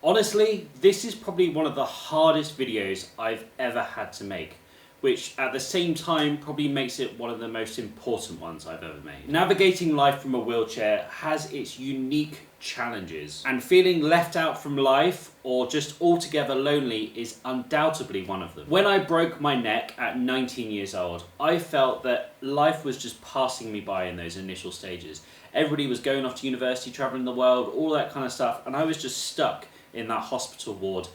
Honestly, this is probably one of the hardest videos I've ever had to make, which at the same time probably makes it one of the most important ones I've ever made. Navigating life from a wheelchair has its unique challenges, and feeling left out from life or just altogether lonely is undoubtedly one of them. When I broke my neck at 19 years old, I felt that life was just passing me by in those initial stages. Everybody was going off to university, traveling the world, all that kind of stuff, and I was just stuck in that hospital ward,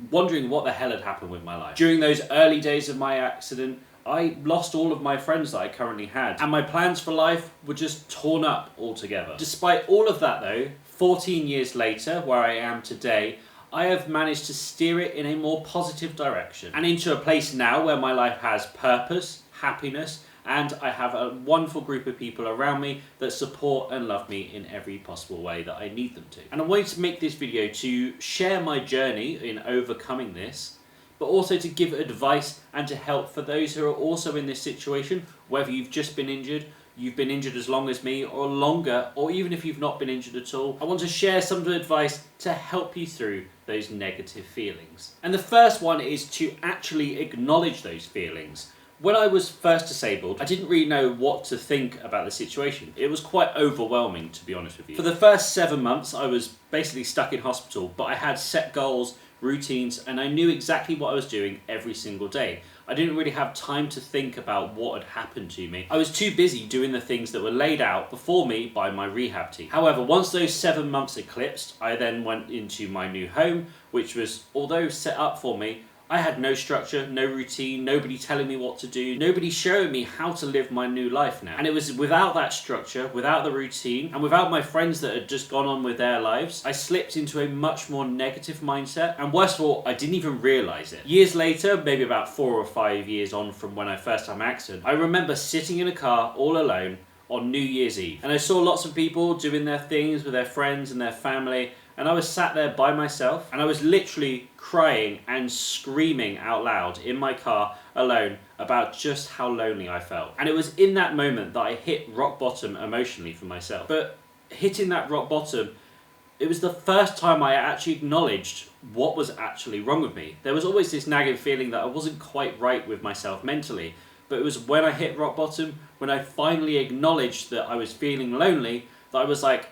wondering what the hell had happened with my life. During those early days of my accident, I lost all of my friends that I currently had, and my plans for life were just torn up altogether. Despite all of that though, 14 years later, where I am today, I have managed to steer it in a more positive direction, and into a place now where my life has purpose, happiness, and I have a wonderful group of people around me that support and love me in every possible way that I need them to. And I wanted to make this video to share my journey in overcoming this, but also to give advice and to help for those who are also in this situation, whether you've just been injured, you've been injured as long as me or longer, or even if you've not been injured at all. I want to share some of the advice to help you through those negative feelings. And the first one is to actually acknowledge those feelings. When I was first disabled, I didn't really know what to think about the situation. It was quite overwhelming, to be honest with you. For the first 7 months, I was basically stuck in hospital, but I had set goals, routines, and I knew exactly what I was doing every single day. I didn't really have time to think about what had happened to me. I was too busy doing the things that were laid out before me by my rehab team. However, once those 7 months eclipsed, I then went into my new home, which was, although set up for me, I had no structure, no routine, nobody telling me what to do, nobody showing me how to live my new life now. And it was without that structure, without the routine, and without my friends that had just gone on with their lives, I slipped into a much more negative mindset. And worst of all, I didn't even realise it. Years later, maybe about 4 or 5 years on from when I first had my accident, I remember sitting in a car all alone on New Year's Eve. And I saw lots of people doing their things with their friends and their family, and I was sat there by myself, and I was literally crying and screaming out loud in my car alone about just how lonely I felt. And it was in that moment that I hit rock bottom emotionally for myself. But hitting that rock bottom, it was the first time I actually acknowledged what was actually wrong with me. There was always this nagging feeling that I wasn't quite right with myself mentally, but it was when I hit rock bottom, when I finally acknowledged that I was feeling lonely, that I was like,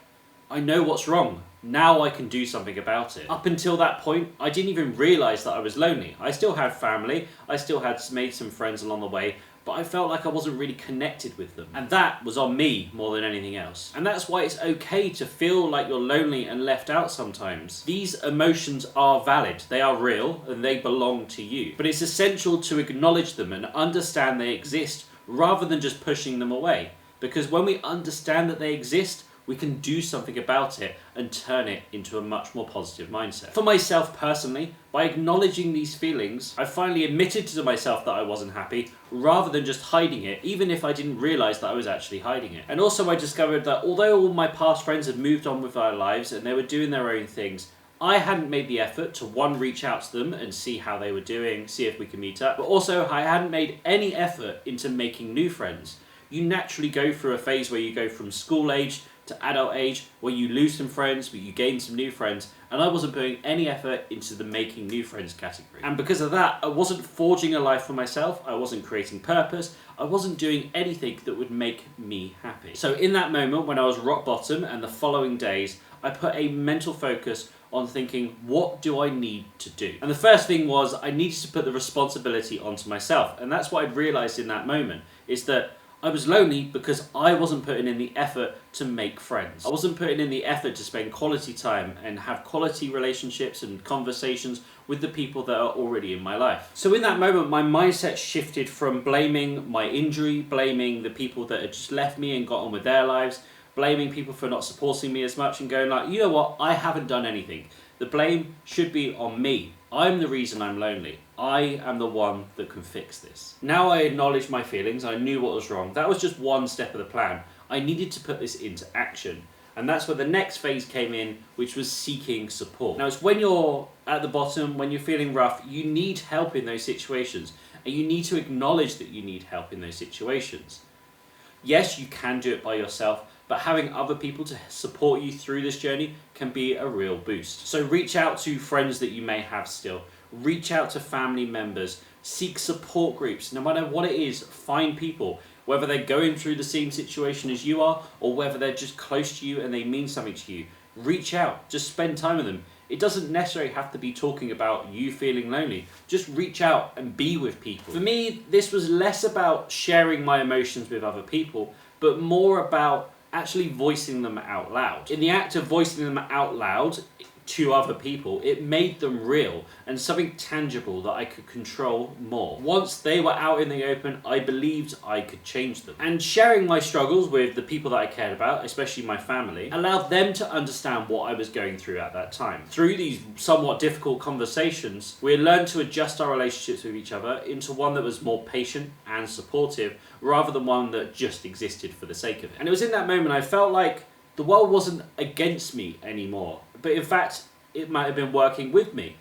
I know what's wrong. Now I can do something about it. Up until that point, I didn't even realise that I was lonely. I still had family, I still had made some friends along the way, but I felt like I wasn't really connected with them. And that was on me more than anything else. And that's why it's okay to feel like you're lonely and left out sometimes. These emotions are valid, they are real, and they belong to you. But it's essential to acknowledge them and understand they exist, rather than just pushing them away. Because when we understand that they exist, we can do something about it and turn it into a much more positive mindset. For myself personally, by acknowledging these feelings, I finally admitted to myself that I wasn't happy, rather than just hiding it, even if I didn't realise that I was actually hiding it. And also I discovered that although all my past friends had moved on with their lives and they were doing their own things, I hadn't made the effort to, one, reach out to them and see how they were doing, see if we could meet up, but also I hadn't made any effort into making new friends. You naturally go through a phase where you go from school age to adult age, where you lose some friends, but you gain some new friends, and I wasn't putting any effort into the making new friends category. And because of that, I wasn't forging a life for myself, I wasn't creating purpose, I wasn't doing anything that would make me happy. So in that moment, when I was rock bottom and the following days, I put a mental focus on thinking, what do I need to do? And the first thing was, I needed to put the responsibility onto myself. And that's what I'd realised in that moment, is that I was lonely because I wasn't putting in the effort to make friends. I wasn't putting in the effort to spend quality time and have quality relationships and conversations with the people that are already in my life. So in that moment, my mindset shifted from blaming my injury, blaming the people that had just left me and got on with their lives, blaming people for not supporting me as much, and going like, you know what, I haven't done anything. The blame should be on me. I'm the reason I'm lonely. I am the one that can fix this. Now I acknowledged my feelings, I knew what was wrong. That was just one step of the plan. I needed to put this into action. And that's where the next phase came in, which was seeking support. Now it's when you're at the bottom, when you're feeling rough, you need help in those situations. And you need to acknowledge that you need help in those situations. Yes, you can do it by yourself, but having other people to support you through this journey can be a real boost. So reach out to friends that you may have still. Reach out to family members. Seek support groups. No matter what it is, find people. Whether they're going through the same situation as you are, or whether they're just close to you and they mean something to you. Reach out. Just spend time with them. It doesn't necessarily have to be talking about you feeling lonely. Just reach out and be with people. For me, this was less about sharing my emotions with other people, but more about actually voicing them out loud. In the act of voicing them out loud to other people, it made them real and something tangible that I could control more. Once they were out in the open, I believed I could change them. And sharing my struggles with the people that I cared about, especially my family, allowed them to understand what I was going through at that time. Through these somewhat difficult conversations, we learned to adjust our relationships with each other into one that was more patient and supportive, rather than one that just existed for the sake of it. And it was in that moment I felt like the world wasn't against me anymore, but in fact, it might have been working with me.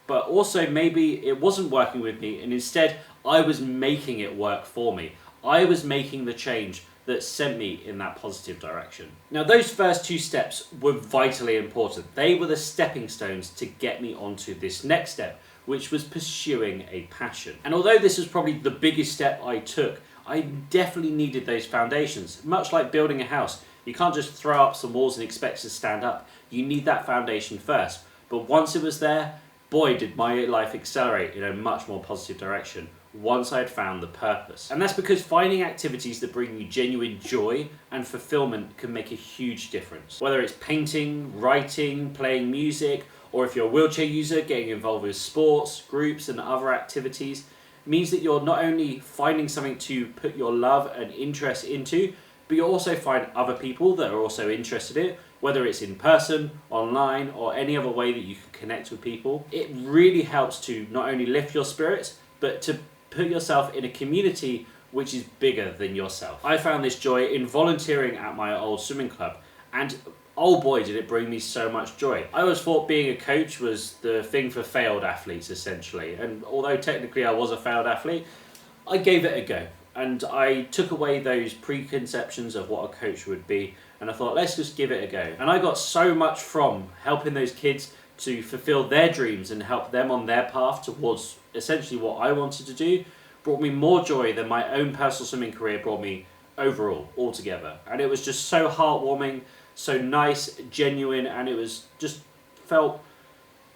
But also maybe it wasn't working with me, and instead I was making it work for me. I was making the change that sent me in that positive direction. Now, those first two steps were vitally important. They were the stepping stones to get me onto this next step, which was pursuing a passion. And although this was probably the biggest step I took, I definitely needed those foundations. Much like building a house, you can't just throw up some walls and expect to stand up. You need that foundation first. But once it was there, boy, did my life accelerate in a much more positive direction once I had found the purpose. And that's because finding activities that bring you genuine joy and fulfillment can make a huge difference. Whether it's painting, writing, playing music, or if you're a wheelchair user, getting involved with sports, groups, and other activities, means that you're not only finding something to put your love and interest into, but you'll also find other people that are also interested in it, whether it's in person, online, or any other way that you can connect with people. It really helps to not only lift your spirits, but to put yourself in a community which is bigger than yourself. I found this joy in volunteering at my old swimming club, and oh boy, did it bring me so much joy. I always thought being a coach was the thing for failed athletes, essentially, and although technically I was a failed athlete, I gave it a go. And I took away those preconceptions of what a coach would be, and I thought, let's just give it a go. And I got so much from helping those kids to fulfill their dreams and help them on their path towards essentially what I wanted to do, brought me more joy than my own personal swimming career brought me overall, altogether. And it was just so heartwarming, so nice, genuine, and it was just felt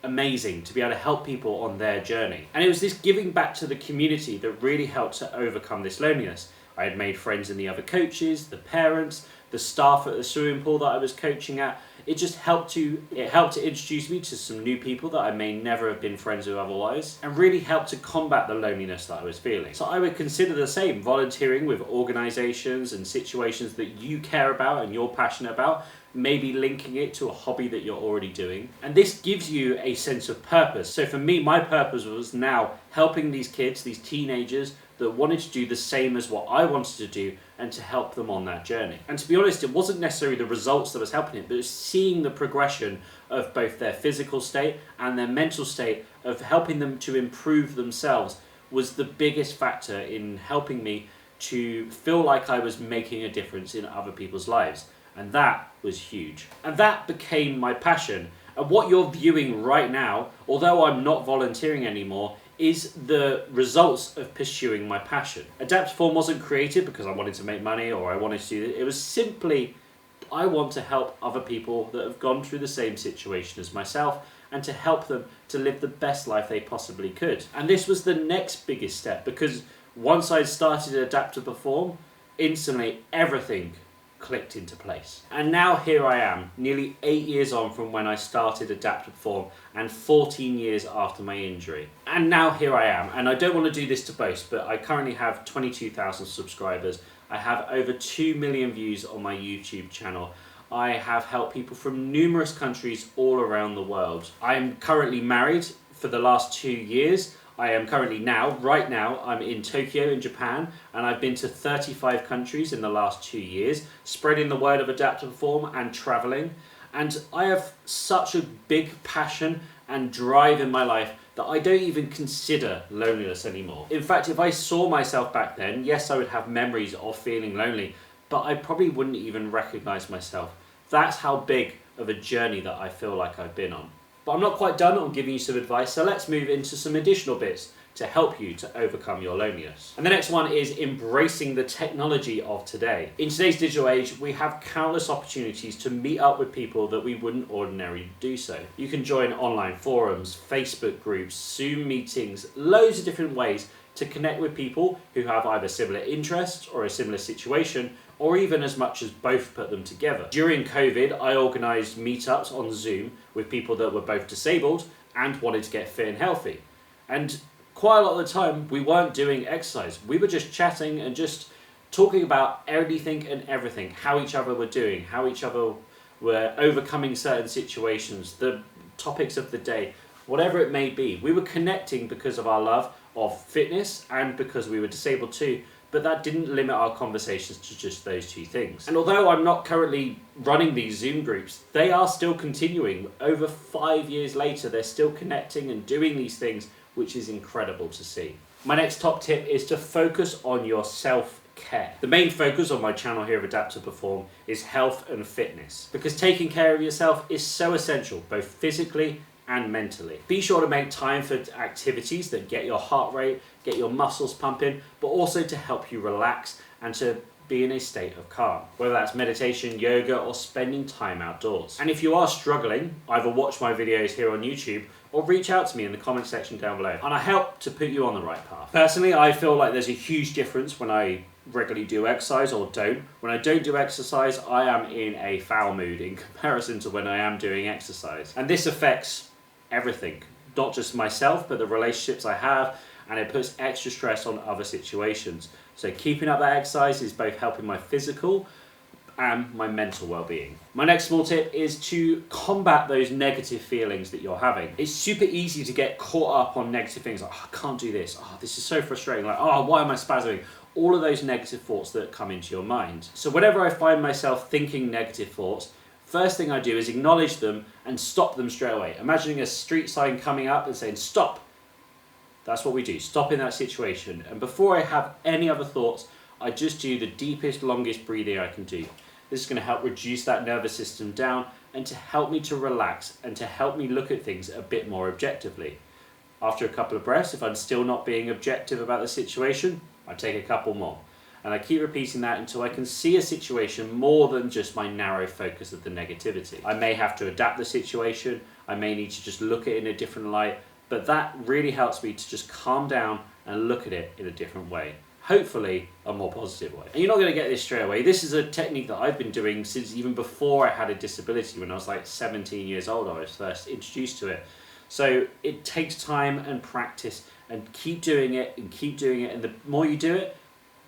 amazing to be able to help people on their journey. And it was this giving back to the community that really helped to overcome this loneliness. I had made friends in the other coaches, the parents, the staff at the swimming pool that I was coaching at. It helped to introduce me to some new people that I may never have been friends with otherwise, and really helped to combat the loneliness that I was feeling. So I would consider the same, volunteering with organisations and situations that you care about and you're passionate about, maybe linking it to a hobby that you're already doing. And this gives you a sense of purpose. So for me, my purpose was now helping these kids, these teenagers that wanted to do the same as what I wanted to do, and to help them on that journey. And to be honest, it wasn't necessarily the results that was helping it, but it was seeing the progression of both their physical state and their mental state, of helping them to improve themselves, was the biggest factor in helping me to feel like I was making a difference in other people's lives. And that was huge. And that became my passion. And what you're viewing right now, although I'm not volunteering anymore, is the results of pursuing my passion. Adaptiform wasn't created because I wanted to make money or I wanted to do it. It was simply, I want to help other people that have gone through the same situation as myself, and to help them to live the best life they possibly could. And this was the next biggest step, because once I started Adaptiform, instantly everything clicked into place. And now here I am, nearly 8 years on from when I started Adaptiform, and 14 years after my injury. And now here I am, and I don't want to do this to boast, but I currently have 22,000 subscribers. I have over 2 million views on my YouTube channel. I have helped people from numerous countries all around the world. I am currently married for the last 2 years. I am currently right now, I'm in Tokyo in Japan, and I've been to 35 countries in the last 2 years, spreading the word of Adaptiform and traveling. And I have such a big passion and drive in my life that I don't even consider loneliness anymore. In fact, if I saw myself back then, yes, I would have memories of feeling lonely, but I probably wouldn't even recognize myself. That's how big of a journey that I feel like I've been on. But I'm not quite done on giving you some advice, so let's move into some additional bits to help you to overcome your loneliness. And the next one is embracing the technology of today. In today's digital age, we have countless opportunities to meet up with people that we wouldn't ordinarily do so. You can join online forums, Facebook groups, Zoom meetings, loads of different ways to connect with people who have either similar interests or a similar situation, or even as much as both put them together. During COVID, I organised meetups on Zoom with people that were both disabled and wanted to get fit and healthy. And quite a lot of the time, we weren't doing exercise. We were just chatting and just talking about anything and everything, how each other were doing, how each other were overcoming certain situations, the topics of the day, whatever it may be. We were connecting because of our love of fitness and because we were disabled too, but that didn't limit our conversations to just those two things. And although I'm not currently running these Zoom groups, they are still continuing. Over 5 years later, they're still connecting and doing these things, which is incredible to see. My next top tip is to focus on your self-care. The main focus on my channel here of Adapt to Perform is health and fitness, because taking care of yourself is so essential, both physically and mentally. Be sure to make time for activities that get your heart rate, get your muscles pumping, but also to help you relax and to be in a state of calm, whether that's meditation, yoga, or spending time outdoors. And if you are struggling, either watch my videos here on YouTube or reach out to me in the comment section down below, and I help to put you on the right path. Personally, I feel like there's a huge difference when I regularly do exercise or don't. When I don't do exercise, I am in a foul mood in comparison to when I am doing exercise. And this affects everything, not just myself, but the relationships I have, and it puts extra stress on other situations. So keeping up that exercise is both helping my physical and my mental well-being. My next small tip is to combat those negative feelings that you're having. It's super easy to get caught up on negative things like, oh, I can't do this, oh, this is so frustrating, like, oh, why am I spasming? All of those negative thoughts that come into your mind. So whenever I find myself thinking negative thoughts, first thing I do is acknowledge them and stop them straight away. Imagining a street sign coming up and saying, stop. That's what we do, stop in that situation. And before I have any other thoughts, I just do the deepest, longest breathing I can do. This is going to help reduce that nervous system down and to help me to relax and to help me look at things a bit more objectively. After a couple of breaths, if I'm still not being objective about the situation, I take a couple more. And I keep repeating that until I can see a situation more than just my narrow focus of the negativity. I may have to adapt the situation, I may need to just look at it in a different light, but that really helps me to just calm down and look at it in a different way. Hopefully a more positive way. And you're not going to get this straight away. This is a technique that I've been doing since even before I had a disability. When I was like 17 years old, I was first introduced to it. So it takes time and practice, and keep doing it and keep doing it. And the more you do it,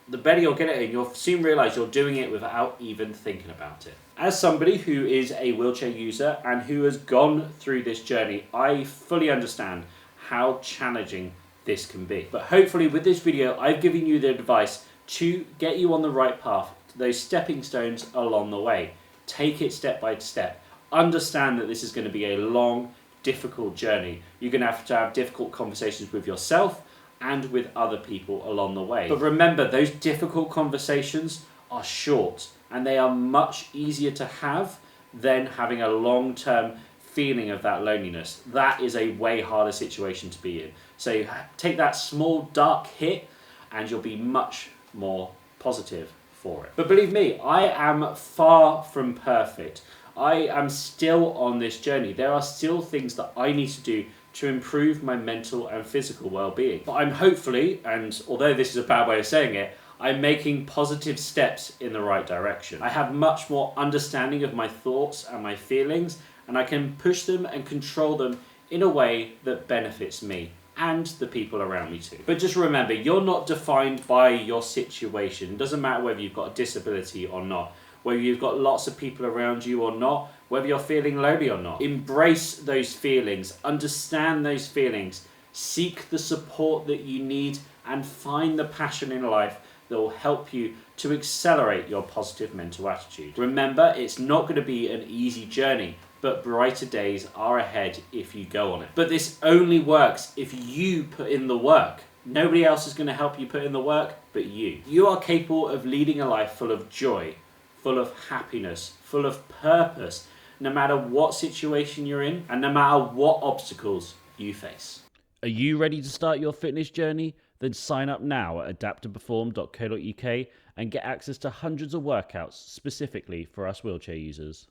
the better you'll get it, and you'll soon realize you're doing it without even thinking about it. As somebody who is a wheelchair user and who has gone through this journey, I fully understand how challenging this can be. But hopefully with this video, I've given you the advice to get you on the right path, those stepping stones along the way. Take it step by step. Understand that this is going to be a long, difficult journey. You're going to have difficult conversations with yourself and with other people along the way. But remember, those difficult conversations are short, and they are much easier to have than having a long-term feeling of that loneliness. That is a way harder situation to be in. So take that small dark hit and you'll be much more positive for it. But believe me, I am far from perfect. I am still on this journey. There are still things that I need to do to improve my mental and physical well-being. But I'm hopefully, and although this is a bad way of saying it, I'm making positive steps in the right direction. I have much more understanding of my thoughts and my feelings, and I can push them and control them in a way that benefits me and the people around me too. But just remember, you're not defined by your situation. It doesn't matter whether you've got a disability or not, whether you've got lots of people around you or not, whether you're feeling lonely or not. Embrace those feelings, understand those feelings, seek the support that you need, and find the passion in life that will help you to accelerate your positive mental attitude. Remember, it's not going to be an easy journey, but brighter days are ahead if you go on it. But this only works if you put in the work. Nobody else is going to help you put in the work but you. You are capable of leading a life full of joy, full of happiness, full of purpose, no matter what situation you're in and no matter what obstacles you face. Are you ready to start your fitness journey? Then sign up now at adapttoperform.co.uk and get access to hundreds of workouts specifically for us wheelchair users.